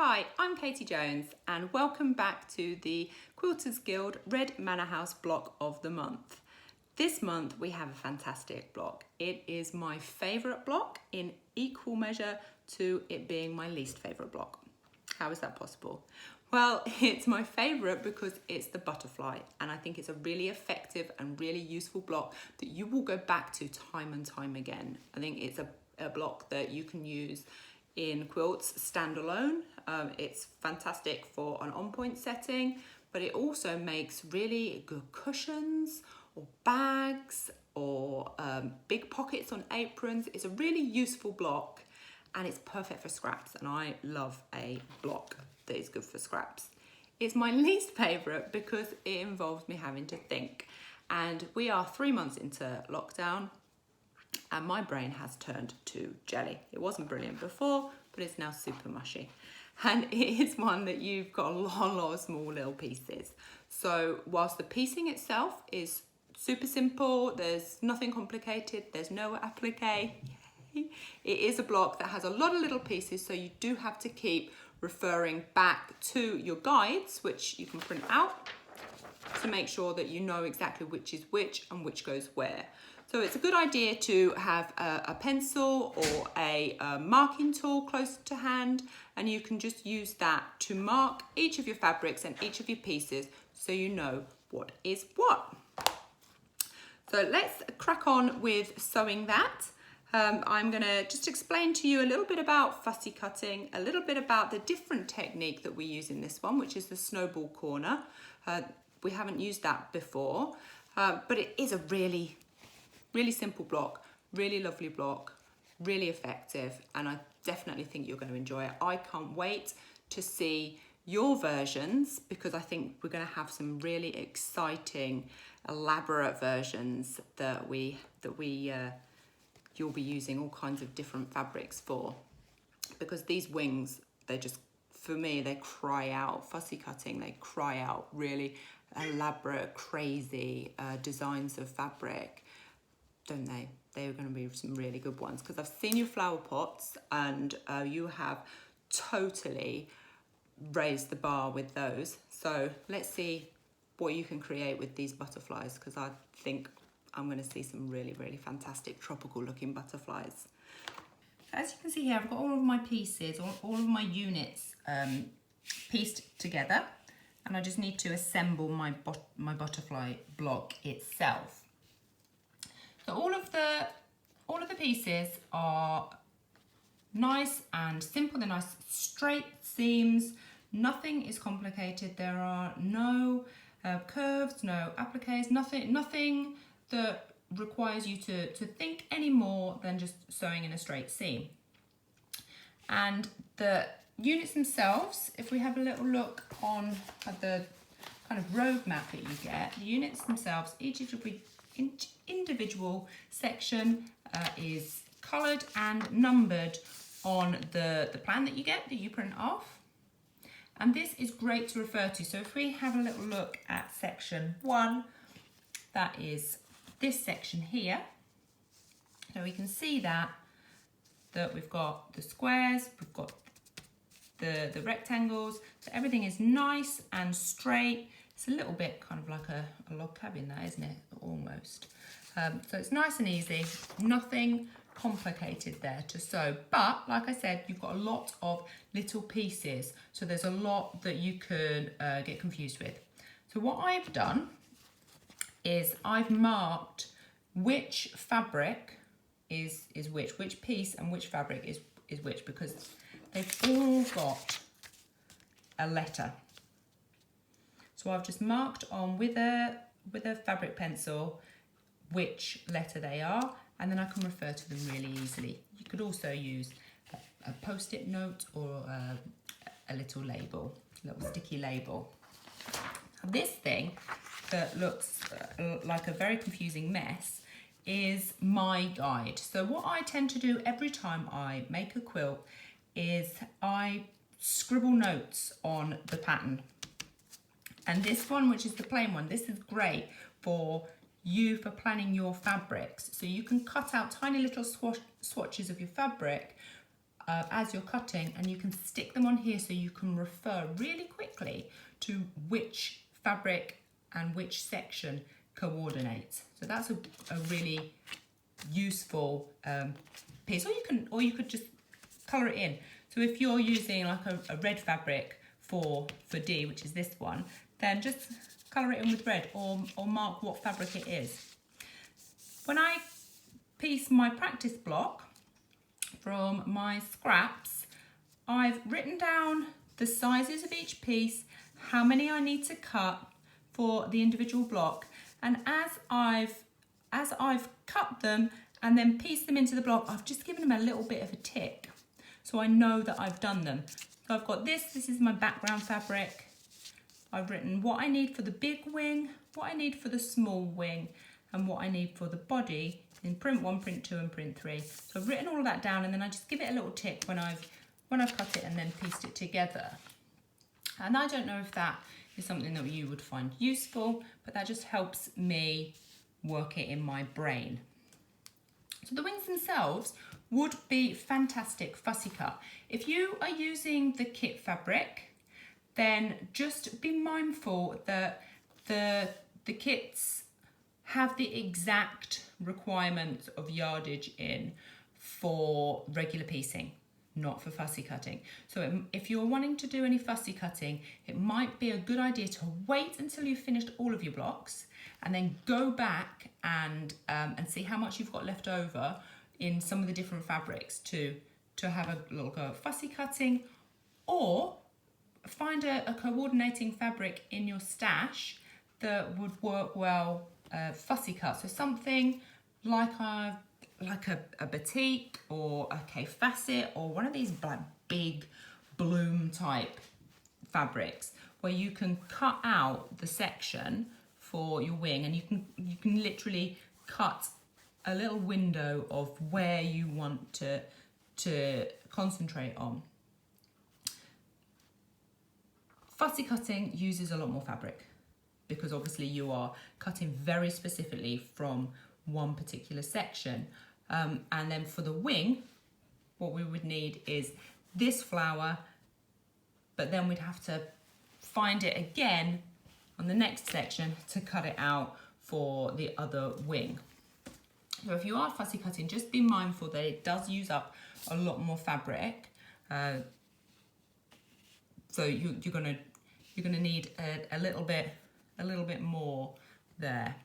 Hi, I'm Katy Jones and welcome back to the Quilters Guild Red Manor House block of the month. This month we have a fantastic block. It is my favourite block in equal measure to it being my least favourite block. How is that possible? Well, it's my favourite because it's the butterfly, and I think it's a really effective and really useful block that you will go back to time and time again. I think it's a block that you can use in quilts standalone. It's fantastic for an on-point setting, but it also makes really good cushions or bags or big pockets on aprons. It's a really useful block and it's perfect for scraps, and I love a block that is good for scraps. It's my least favourite because it involves me having to think, and we are 3 months into lockdown and my brain has turned to jelly. It wasn't brilliant before, but it's now super mushy. And it is one that you've got a lot of small little pieces. So whilst the piecing itself is super simple, there's nothing complicated, there's no appliqué, it is a block that has a lot of little pieces, so you do have to keep referring back to your guides, which you can print out to make sure that you know exactly which is which and which goes where. So it's a good idea to have a pencil or a marking tool close to hand, and you can just use that to mark each of your fabrics and each of your pieces so you know what is what. So let's crack on with sewing that. I'm going to just explain to you a little bit about fussy cutting, a little bit about the different technique that we use in this one, which is the Snowball Corner. We haven't used that before, but it is a really simple block, really lovely block, really effective, and I definitely think you're going to enjoy it. I can't wait to see your versions because I think we're going to have some really exciting, elaborate versions that you'll be using all kinds of different fabrics for, because these wings, they just, for me, they cry out fussy cutting. They cry out really elaborate, crazy designs of fabric, don't they? They're going to be some really good ones, because I've seen your flower pots and you have totally raised the bar with those. So let's see what you can create with these butterflies, because I think I'm going to see some really fantastic tropical looking butterflies. As you can see here, I've got all of my pieces, all of my units pieced together, and I just need to assemble my butterfly block itself. So all of the pieces are nice and simple. They're nice straight seams. Nothing is complicated. There are no curves, no appliques, nothing that requires you to think any more than just sewing in a straight seam. And the units themselves, if we have a little look at the kind of road map that you get, the units themselves, each individual section is coloured and numbered on the plan that you print off, and this is great to refer to. So if we have a little look at section 1, that is this section here, so we can see that we've got the squares, we've got the rectangles, so everything is nice and straight. It's a little bit kind of like a log cabin, that, isn't it? Almost. So it's nice and easy, nothing complicated there to sew. But like I said, you've got a lot of little pieces, so there's a lot that you could get confused with. So what I've done is I've marked which fabric is which piece and which fabric is which, because they've all got a letter. So I've just marked on with a fabric pencil which letter they are, and then I can refer to them really easily. You could also use a post-it note or a little label, a little sticky label. This thing that looks like a very confusing mess is my guide. So what I tend to do every time I make a quilt is I scribble notes on the pattern. And this one, which is the plain one, this is great for planning your fabrics. So you can cut out tiny little swatches of your fabric as you're cutting, and you can stick them on here so you can refer really quickly to which fabric and which section coordinates. So that's a really useful piece, or you could just colour it in. So if you're using like a red fabric for D, which is this one, then just colour it in with red, or mark what fabric it is. When I piece my practice block from my scraps, I've written down the sizes of each piece, how many I need to cut for the individual block, and as I've cut them and then pieced them into the block, I've just given them a little bit of a tick, so I know that I've done them. So I've got this is my background fabric. I've written what I need for the big wing, what I need for the small wing, and what I need for the body in print 1, print 2, and print 3. So I've written all of that down, and then I just give it a little tick when I've cut it and then pieced it together. And I don't know if that is something that you would find useful, but that just helps me work it in my brain. So the wings themselves would be fantastic fussy cut. If you are using the kit fabric, then just be mindful that the kits have the exact requirements of yardage in for regular piecing, not for fussy cutting. So if you're wanting to do any fussy cutting, it might be a good idea to wait until you've finished all of your blocks and then go back and see how much you've got left over in some of the different fabrics to have a little go at fussy cutting, or find a coordinating fabric in your stash that would work well fussy cut. So something like a batik or a K facet, or one of these like big bloom type fabrics where you can cut out the section for your wing, and you can literally cut a little window of where you want to concentrate on. Fussy cutting uses a lot more fabric because obviously you are cutting very specifically from one particular section. And then for the wing, what we would need is this flower, but then we'd have to find it again on the next section to cut it out for the other wing. So if you are fussy cutting, just be mindful that it does use up a lot more fabric. So you're gonna need a little bit more there.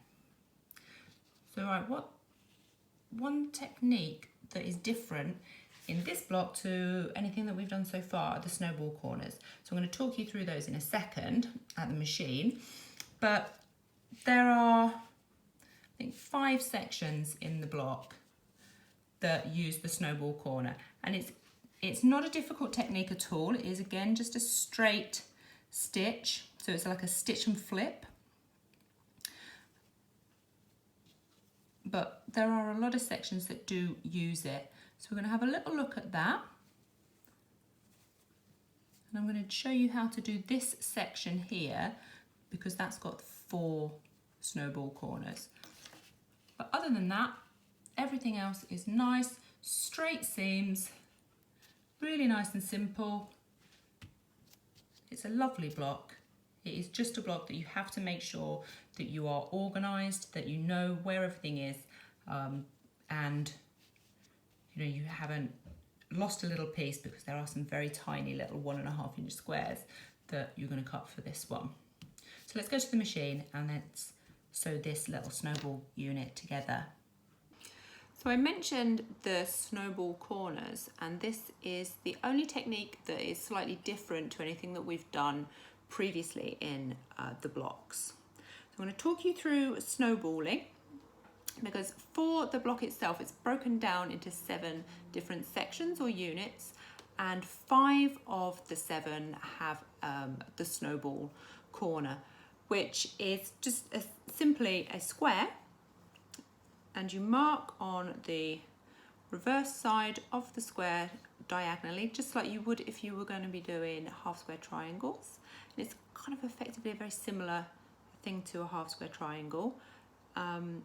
So right, one technique that is different in this block to anything that we've done so far are the snowball corners. So I'm going to talk you through those in a second at the machine, but there are, I think, 5 sections in the block that use the snowball corner, and it's not a difficult technique at all. It is again just a straight stitch, so it's like a stitch and flip. But there are a lot of sections that do use it. So we're going to have a little look at that. And I'm going to show you how to do this section here, because that's got 4 snowball corners. But other than that, everything else is nice, straight seams, really nice and simple. It's a lovely block. It is just a block that you have to make sure that you are organised, that you know where everything is, and you know you haven't lost a little piece, because there are some very tiny little 1.5 inch squares that you're going to cut for this one. So let's go to the machine and let's sew this little snowball unit together. So I mentioned the snowball corners, and this is the only technique that is slightly different to anything that we've done previously in the blocks. So I'm going to talk you through snowballing, because for the block itself it's broken down into 7 different sections or units, and 5 of the 7 have the snowball corner, which is just simply a square, and you mark on the reverse side of the square diagonally, just like you would if you were going to be doing half square triangles. And it's kind of effectively a very similar thing to a half square triangle. And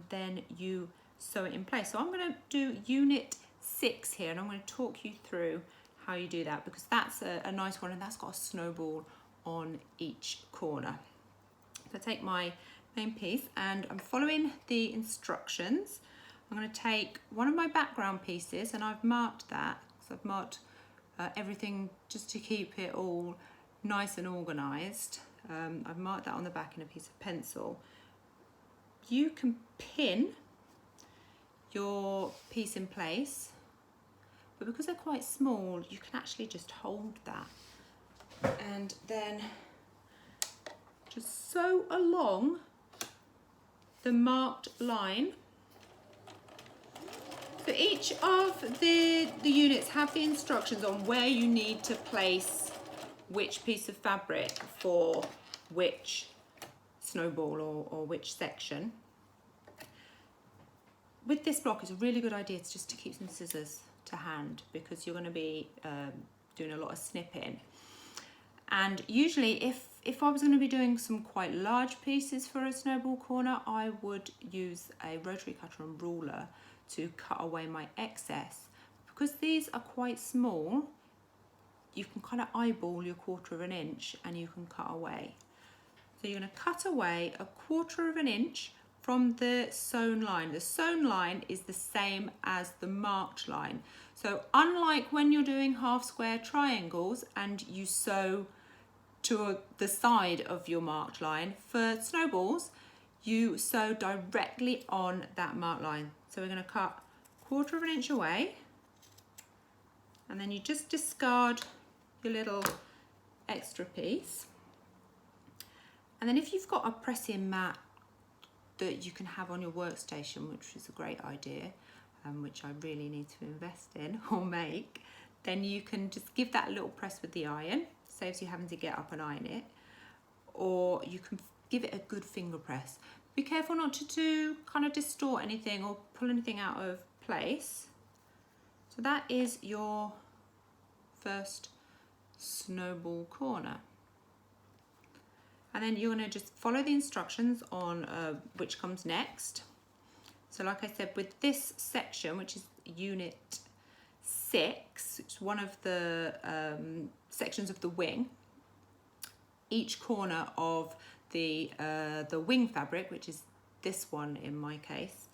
then you sew it in place. So I'm going to do unit 6 here, and I'm going to talk you through how you do that, because that's a nice one, and that's got a snowball on each corner. So I take my main piece and I'm following the instructions. I'm going to take one of my background pieces, and I've marked that, so I've marked everything just to keep it all nice and organised. I've marked that on the back in a piece of pencil. You can pin your piece in place, but because they're quite small, you can actually just hold that and then just sew along the marked line. So each of the units have the instructions on where you need to place which piece of fabric for which snowball or which section. With this block, it's a really good idea to just to keep some scissors to hand, because you're going to be doing a lot of snipping. And usually if I was going to be doing some quite large pieces for a snowball corner, I would use a rotary cutter and ruler to cut away my excess. Because these are quite small, you can kind of eyeball your 1/4 inch and you can cut away. So you're going to cut away 1/4 inch from the sewn line. The sewn line is the same as the marked line. So unlike when you're doing half square triangles and you sew to the side of your marked line, for snowballs you sew directly on that marked line. So we're going to cut 1/4 inch away, and then you just discard your little extra piece. And then if you've got a pressing mat that you can have on your workstation, which is a great idea, which I really need to invest in or make, then you can just give that a little press with the iron, saves you having to get up and iron it, or you can give it a good finger press. Be careful not to kind of distort anything or pull anything out of place. So that is your first snowball corner. And then you're going to just follow the instructions on which comes next. So like I said, with this section, which is unit 6, it's one of the sections of the wing. Each corner of the wing fabric, which is this one in my case,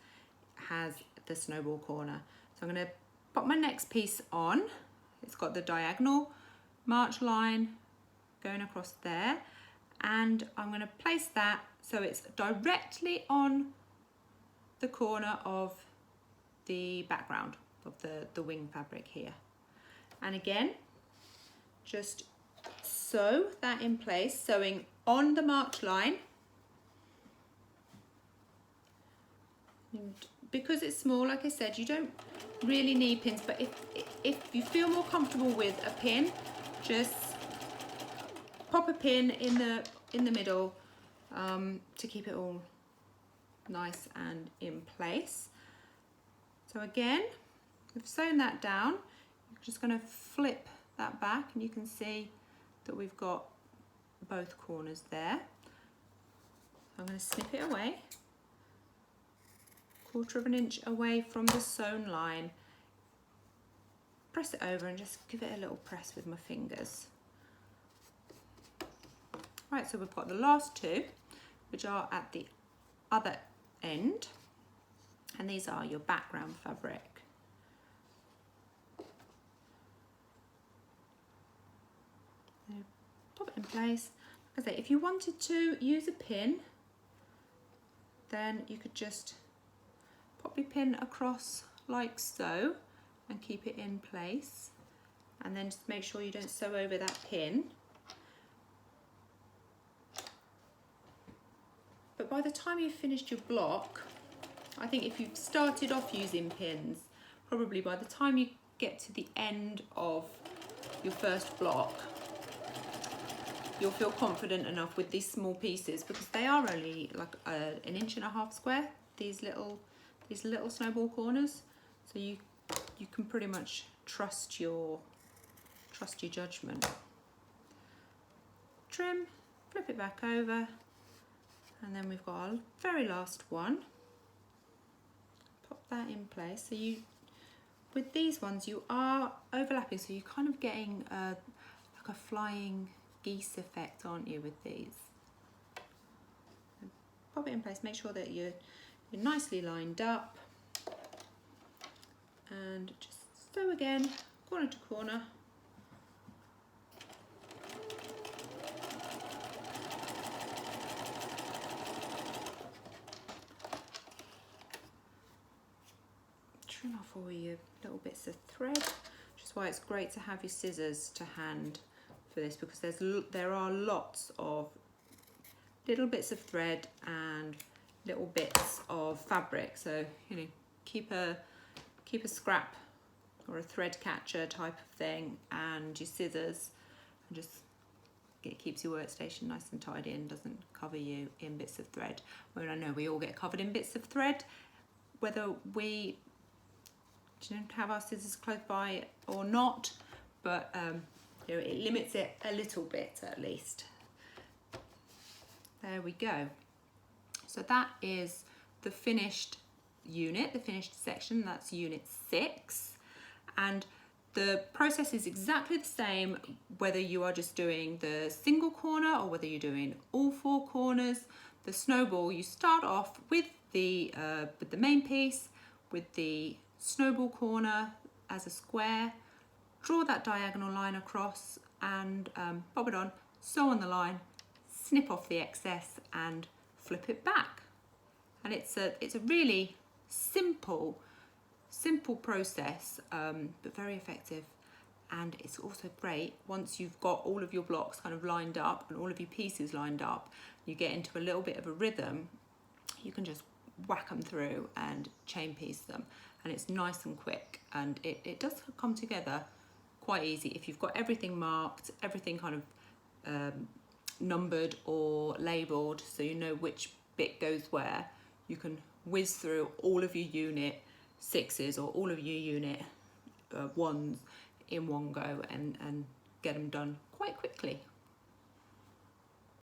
has the snowball corner. So I'm going to pop my next piece on. It's got the diagonal march line going across there, and I'm going to place that so it's directly on the corner of the background of the wing fabric here. And again, just sew that in place, sewing on the marked line. And because it's small, like I said, you don't really need pins, but if you feel more comfortable with a pin, just pop a pin in the middle to keep it all nice and in place. So again, we've sewn that down. I'm just going to flip that back, and you can see that we've got both corners there. I'm going to snip it away, 1/4 inch away from the sewn line. Press it over and just give it a little press with my fingers. Right, so we've got the last two, which are at the other end, and these are your background fabric. So pop it in place. Like I say, if you wanted to use a pin, then you could just pop your pin across like so and keep it in place, and then just make sure you don't sew over that pin. But by the time you've finished your block, I think if you've started off using pins, probably by the time you get to the end of your first block, you'll feel confident enough with these small pieces, because they are only like 1.5 inches square, these little snowball corners. So you can pretty much trust your judgment. Trim, flip it back over, and then we've got our very last one. Pop that in place. So with these ones you are overlapping, so you're kind of getting like a flying geese effect, aren't you, with these? Pop it in place, make sure that you're nicely lined up, and just sew again, corner to corner. Trim off all your little bits of thread, which is why it's great to have your scissors to hand for this, because there are lots of little bits of thread and little bits of fabric, so you know, keep a scrap or a thread catcher type of thing and your scissors, and just it keeps your workstation nice and tidy and doesn't cover you in bits of thread. Well, I know we all get covered in bits of thread, whether we have our scissors close by or not, but you know, it limits it a little bit at least. There we go. So that is the finished unit, the finished section. That's unit 6, and the process is exactly the same whether you are just doing the single corner or whether you're doing all 4 corners. The snowball, you start off with the main piece, with the snowball corner as a square, draw that diagonal line across and bob it on, sew on the line, snip off the excess and flip it back. And it's a really simple process, but very effective. And it's also great once you've got all of your blocks kind of lined up and all of your pieces lined up, you get into a little bit of a rhythm, you can just whack them through and chain piece them, and it's nice and quick, and it does come together quite easy if you've got everything marked, everything kind of numbered or labelled, so you know which bit goes where. You can whiz through all of your unit 6s or all of your unit 1s in one go and get them done quite quickly.